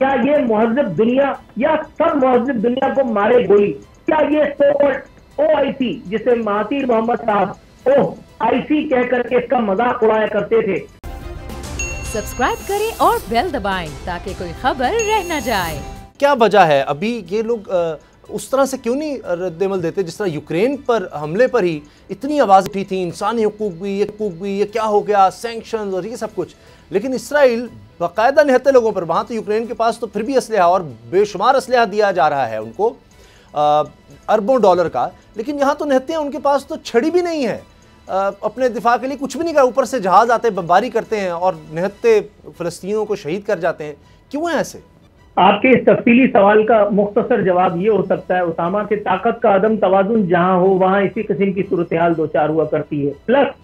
کیا یہ مہذب دنیا یا سب مہذب دنیا کو مارے گولی؟ کیا یہ OIC جسے مہاتیر محمد صاحب OIC کہہ کر کے اس کا مذاق اڑایا کرتے تھے؟ سبسکرائب کریں اور بیل دبائیں تاکہ کوئی خبر رہ نہ جائے۔ کیا وجہ ہے ابھی یہ لوگ اس طرح سے کیوں نہیں رد عمل دیتے جس طرح یوکرین پر حملے پر ہی اتنی آواز اٹھی تھی، انسانی حقوق بھی، یہ کیا ہو گیا، سینکشنز اور یہ سب کچھ، لیکن اسرائیل باقاعدہ نہتے لوگوں پر، وہاں تو یوکرین کے پاس تو پھر بھی اسلحہ اور بے شمار اسلحہ دیا جا رہا ہے ان کو اربوں ڈالر کا، لیکن یہاں تو نہتے ہیں ان کے پاس تو چھڑی بھی نہیں ہے اپنے دفاع کے لیے کچھ بھی نہیں کر، اوپر سے جہاز آتے بمباری کرتے ہیں اور نہتے فلسطینیوں کو شہید کر جاتے ہیں۔ کیوں ہیں ایسے؟ آپ کے اس تفصیلی سوال کا مختصر جواب یہ ہو سکتا ہے اسامہ کہ طاقت کا عدم توازن جہاں ہو وہاں اسی قسم کی صورتحال دوچار ہوا کرتی ہے۔ پلس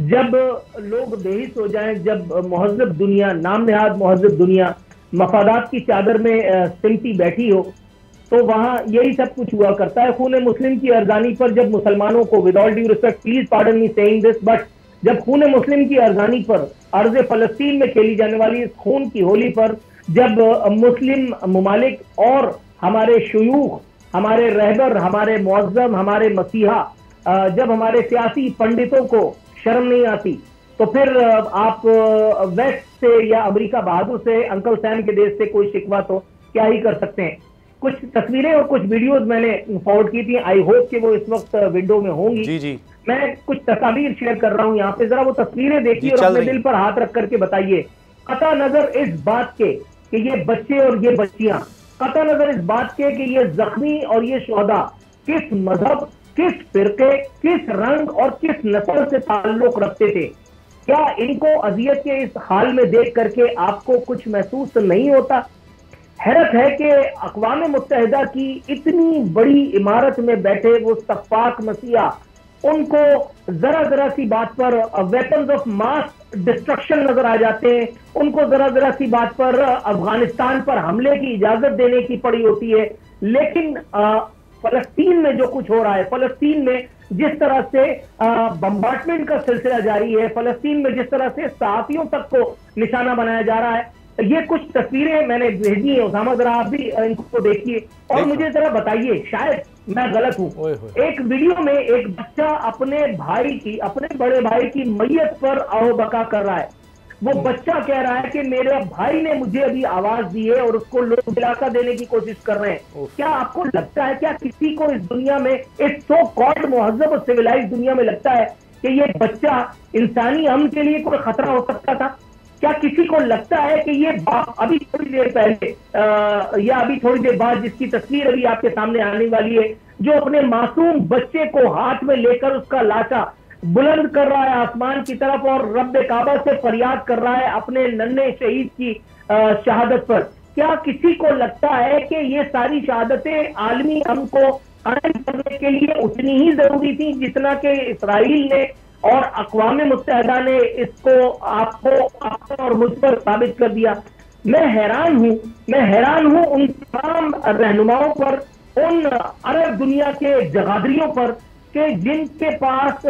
جب لوگ بےحس ہو جائیں، جب مہذب دنیا، نام نہاد مہذب دنیا مفادات کی چادر میں سمٹی بیٹھی ہو تو وہاں یہی سب کچھ ہوا کرتا ہے۔ خون مسلم کی ارزانی پر جب مسلمانوں کو with all due respect, please pardon me saying this, but جب خون مسلم کی ارزانی پر ارض فلسطین میں کھیلی جانے والی اس خون کی ہولی پر جب مسلم ممالک اور ہمارے شیوخ، ہمارے رہبر، ہمارے معظم، ہمارے مسیحا، جب ہمارے سیاسی پنڈتوں کو شرم نہیں آتی تو پھر آپ ویسٹ سے یا امریکہ بہادر سے، انکل سیم کے دیش سے کوئی شکوہ تو کیا ہی کر سکتے ہیں۔ کچھ تصویریں اور کچھ ویڈیوز میں نے فارورڈ کی تھی، آئی ہوپ کہ وہ اس وقت ونڈو میں ہوں گی۔ جی میں کچھ تصاویر شیئر کر رہا ہوں یہاں پہ، ذرا وہ تصویریں دیکھیے اور اپنے دل پر ہاتھ رکھ کر کے بتائیے، قطع نظر اس بات کے کہ یہ بچے اور یہ بچیاں، قطع نظر اس بات کے کہ یہ زخمی اور یہ شہداء کس مذہب، کس فرقے، کس رنگ اور کس نسل سے تعلق رکھتے تھے، کیا ان کو اذیت کے اس حال میں دیکھ کر کے آپ کو کچھ محسوس نہیں ہوتا؟ حیرت ہے کہ اقوام متحدہ کی اتنی بڑی عمارت میں بیٹھے وہ سفاک مسیحا ان کو ذرا سی بات پر ویپنز آف ماس ڈسٹرکشن نظر آ جاتے ہیں، ان کو ذرا سی بات پر افغانستان پر حملے کی اجازت دینے کی پڑی ہوتی ہے، لیکن فلسطین میں جو کچھ ہو رہا ہے، فلسطین میں جس طرح سے بمبارڈمنٹ کا سلسلہ جاری ہے، فلسطین میں جس طرح سے صحافیوں تک کو نشانہ بنایا جا رہا ہے، یہ کچھ تصویریں میں نے بھیجی ہیں اسامہ، ذرا آپ بھی ان کو دیکھیے اور مجھے ذرا بتائیے شاید میں غلط ہوں۔ ایک ویڈیو میں ایک بچہ اپنے بھائی کی، اپنے بڑے بھائی کی میت پر آہو بکا کر رہا ہے۔ وہ بچہ کہہ رہا ہے کہ میرے بھائی نے مجھے ابھی آواز دی ہے اور اس کو لوگ دلاسا دینے کی کوشش کر رہے ہیں۔ کیا آپ کو لگتا ہے، کیا کسی کو اس دنیا میں، اس سو کالڈ مہذب اور سویلائز دنیا میں لگتا ہے کہ یہ بچہ انسانی امن کے لیے کوئی خطرہ ہو سکتا تھا؟ کیا کسی کو لگتا ہے کہ یہ ابھی تھوڑی دیر پہلے یا ابھی تھوڑی دیر بعد جس کی تصویر ابھی آپ کے سامنے آنے والی ہے، جو اپنے معصوم بچے کو ہاتھ میں لے کر اس کا لاشا بلند کر رہا ہے آسمان کی طرف اور رب کعبہ سے فریاد کر رہا ہے اپنے ننھے شہید کی شہادت پر، کیا کسی کو لگتا ہے کہ یہ ساری شہادتیں عالمی امن کو قائم کرنے کے لیے اتنی ہی ضروری تھیں جتنا کہ اسرائیل نے اور اقوام متحدہ نے اس کو آپ کو اور مجھ پر ثابت کر دیا؟ میں حیران ہوں ان تمام رہنماؤں پر، ان عرب دنیا کے جغادریوں پر کہ جن کے پاس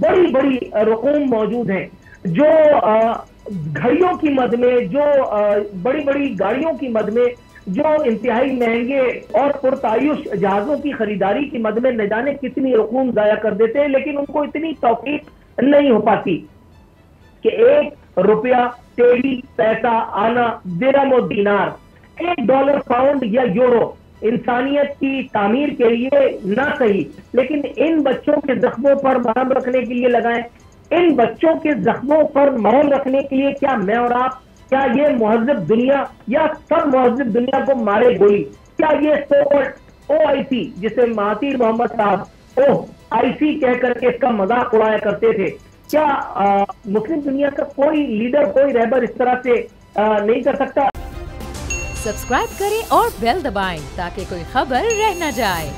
بڑی بڑی رقوم موجود ہیں، جو گھڑیوں کی مد میں، جو بڑی بڑی گاڑیوں کی مد میں، جو انتہائی مہنگے اور پرتعیش جہازوں کی خریداری کی مد میں نہ جانے کتنی رقوم ضائع کر دیتے ہیں، لیکن ان کو اتنی توفیق نہیں ہو پاتی کہ $1 تیلی پیسہ آنا، درہم و دینار، $1 پاؤنڈ یا یورو انسانیت کی تعمیر کے لیے نہ صحیح، لیکن ان بچوں کے زخموں پر مرہم رکھنے کے لیے لگائیں، ان بچوں کے زخموں پر مرہم رکھنے کے لیے کیا میں اور آپ، کیا یہ مہذب دنیا یا سب مہذب دنیا کو مارے گولی؟ کیا یہ OIC جسے مہاتیر محمد صاحب OIC کہہ کر کے اس کا مذاق اڑایا کرتے تھے، کیا مسلم دنیا کا کوئی لیڈر، کوئی رہبر اس طرح سے نہیں کر سکتا؟ سبسکرائب کریں اور بیل دبائیں تاکہ کوئی خبر رہ نہ جائے۔